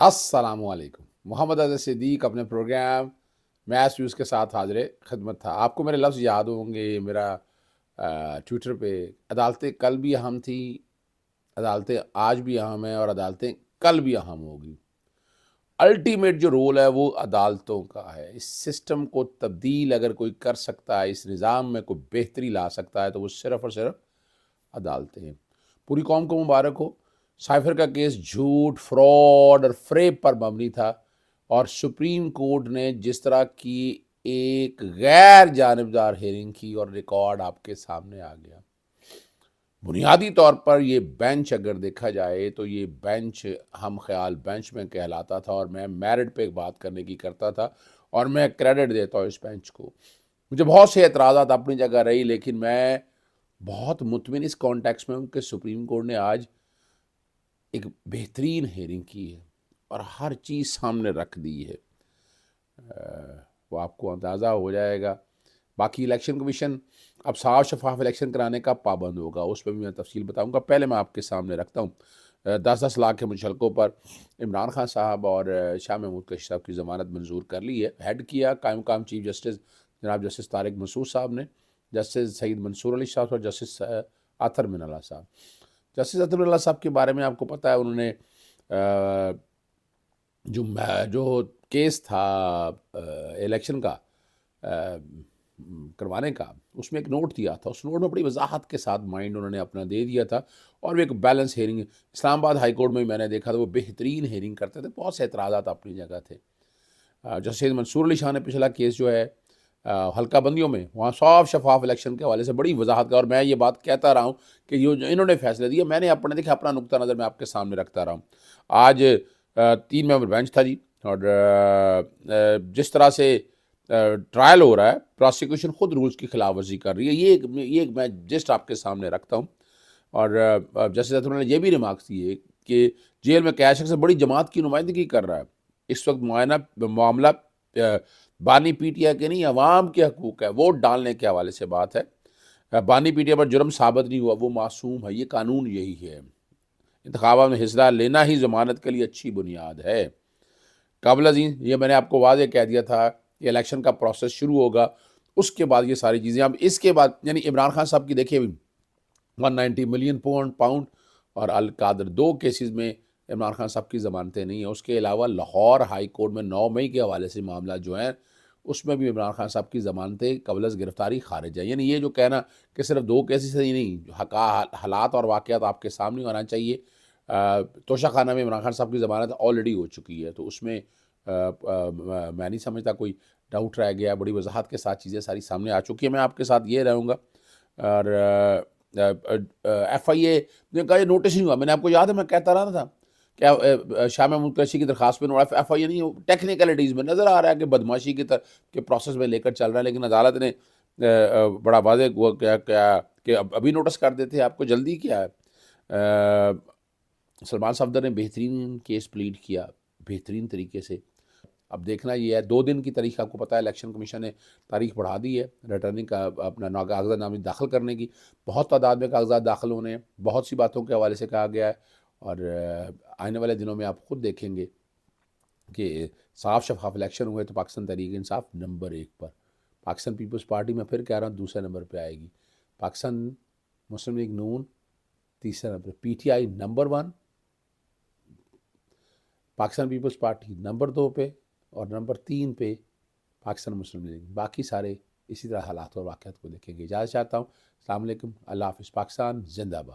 السلام علیکم۔ محمد اظہر صدیق اپنے پروگرام میث ویوز کے ساتھ حاضر خدمت تھا۔ آپ کو میرے لفظ یاد ہوں گے، میرا ٹویٹر پہ عدالتیں کل بھی اہم تھی، عدالتیں آج بھی اہم ہیں اور عدالتیں کل بھی اہم ہوگی۔ الٹیمیٹ جو رول ہے وہ عدالتوں کا ہے۔ اس سسٹم کو تبدیل اگر کوئی کر سکتا ہے، اس نظام میں کوئی بہتری لا سکتا ہے تو وہ صرف اور صرف عدالتیں ہیں۔ پوری قوم کو مبارک ہو۔ سائفر کا کیس جھوٹ، فراڈ اور فریب پر مبنی تھا، اور سپریم کورٹ نے جس طرح کی ایک غیر جانبدار ہیئرنگ کی اور ریکارڈ آپ کے سامنے آ گیا۔ بنیادی طور پر یہ بینچ اگر دیکھا جائے تو یہ بینچ ہم خیال بینچ میں کہلاتا تھا، اور میں میرٹ پہ بات کرنے کی کرتا تھا، اور میں کریڈٹ دیتا ہوں اس بینچ کو۔ مجھے بہت سے اعتراضات اپنی جگہ رہی، لیکن میں بہت مطمئن اس کانٹیکس میں ہوں کہ سپریم کورٹ نے آج ایک بہترین ہیئرنگ کی ہے اور ہر چیز سامنے رکھ دی ہے۔ وہ آپ کو اندازہ ہو جائے گا۔ باقی الیکشن کمیشن اب صاف شفاف الیکشن کرانے کا پابند ہوگا، اس پہ بھی میں تفصیل بتاؤں گا۔ پہلے میں آپ کے سامنے رکھتا ہوں 10 لاکھ کے منچلکوں پر عمران خان صاحب اور شاہ محمود قریشی صاحب کی ضمانت منظور کر لی ہے۔ ہیڈ کیا قائم مقام چیف جسٹس جناب جسٹس طارق منصور صاحب نے، جسٹس سعید منصور علی صاحب اور جسٹس اطہر من اللہ صاحب۔ جسٹس اطہر من اللہ صاحب کے بارے میں آپ کو پتہ ہے، انہوں نے جو کیس تھا الیکشن کا کروانے کا، اس میں ایک نوٹ دیا تھا، اس نوٹ میں بڑی وضاحت کے ساتھ مائنڈ انہوں نے اپنا دے دیا تھا، اور وہ ایک بیلنس ہیئرنگ اسلام آباد ہائی کورٹ میں نے دیکھا تھا، وہ بہترین ہیئرنگ کرتے تھے۔ بہت سے اعتراضات اپنی جگہ تھے۔ جسٹس سید منصور علی شاہ نے پچھلا کیس جو ہے حلقہ بندیوں میں، وہاں صاف شفاف الیکشن کے حوالے سے بڑی وضاحت کا، اور میں یہ بات کہتا رہا ہوں کہ جو انہوں نے فیصلہ دیا، میں نے اپنا نقطہ نظر میں آپ کے سامنے رکھتا رہا ہوں۔ آج 3 ممبر بینچ تھا جی، اور جس طرح سے ٹرائل ہو رہا ہے، پراسیکیوشن خود رولز کی خلاف ورزی کر رہی ہے، یہ میں جسٹ آپ کے سامنے رکھتا ہوں۔ اور جسٹس اطہر نے یہ بھی ریمارکس دیے کہ جیل میں قید شخص بڑی جماعت کی نمائندگی کر رہا ہے۔ اس وقت معاملہ بانی پی ٹی آئی کے نہیں، عوام کے حقوق ہے، ووٹ ڈالنے کے حوالے سے بات ہے۔ بانی پی ٹی آئی پر جرم ثابت نہیں ہوا، وہ معصوم ہے، یہ قانون یہی ہے۔ انتخابات میں حصہ لینا ہی ضمانت کے لیے اچھی بنیاد ہے۔ قابل عظیم، یہ میں نے آپ کو واضح کہہ دیا تھا کہ الیکشن کا پروسیس شروع ہوگا، اس کے بعد یہ ساری چیزیں۔ اب اس کے بعد یعنی عمران خان صاحب کی دیکھیے 190 ملین پاؤنڈ اور القادر 2 کیسز میں عمران خان صاحب کی ضمانتیں نہیں ہیں۔ اس کے علاوہ لاہور ہائی کورٹ میں 9 مئی کے حوالے سے معاملہ جو ہیں، اس میں بھی عمران خان صاحب کی ضمانتیں قبل از گرفتاری خارج ہیں۔ یعنی یہ جو کہنا کہ صرف 2 کیسز ہی نہیں، حالات اور واقعات آپ کے سامنے ہونا چاہیے۔ توشہ خانہ میں عمران خان صاحب کی ضمانت آلریڈی ہو چکی ہے، تو اس میں میں نہیں سمجھتا کوئی ڈاؤٹ رہ گیا۔ بڑی وضاحت کے ساتھ چیزیں ساری سامنے آ چکی ہیں۔ میں آپ کے ساتھ یہ رہوں گا، اور ایف آئی اے کا یہ نوٹس نہیں ہوا، میں نے آپ کو یاد ہے میں کہتا رہا تھا کہ شاہ محمود قریشی کی درخواست پہ ایف آئی اے نہیں، ٹیکنیکلٹیز میں نظر آ رہا ہے کہ بدماشی کے پروسیس میں لے کر چل رہا ہے، لیکن عدالت نے بڑا واضح ہوا کہ ابھی نوٹس کر دیتے ہیں، آپ کو جلدی کیا ہے۔ سلمان صفدر نے بہترین کیس پلیڈ کیا، بہترین طریقے سے۔ اب دیکھنا یہ ہے، 2 دن کی تاریخ آپ کو پتہ ہے الیکشن کمیشن نے تاریخ بڑھا دی ہے ریٹرننگ کا، اپنا کاغذات نامے داخل کرنے کی۔ بہت تعداد میں کاغذات داخل ہونے ہیں، بہت سی باتوں کے حوالے سے کہا گیا ہے، اور آنے والے دنوں میں آپ خود دیکھیں گے کہ صاف شفاف الیکشن ہوئے تو پاکستان تحریک انصاف نمبر 1 پر، پاکستان پیپلز پارٹی میں پھر کہہ رہا ہوں دوسرے نمبر پہ آئے گی، پاکستان مسلم لیگ نون تیسرے نمبر، پی ٹی آئی نمبر 1، پاکستان پیپلز پارٹی نمبر 2 پہ، اور نمبر 3 پہ پاکستان مسلم لیگ۔ باقی سارے اسی طرح حالات اور واقعات کو دیکھیں گے۔ اجازت چاہتا ہوں، السلام علیکم، اللہ حافظ، پاکستان زندہ باد۔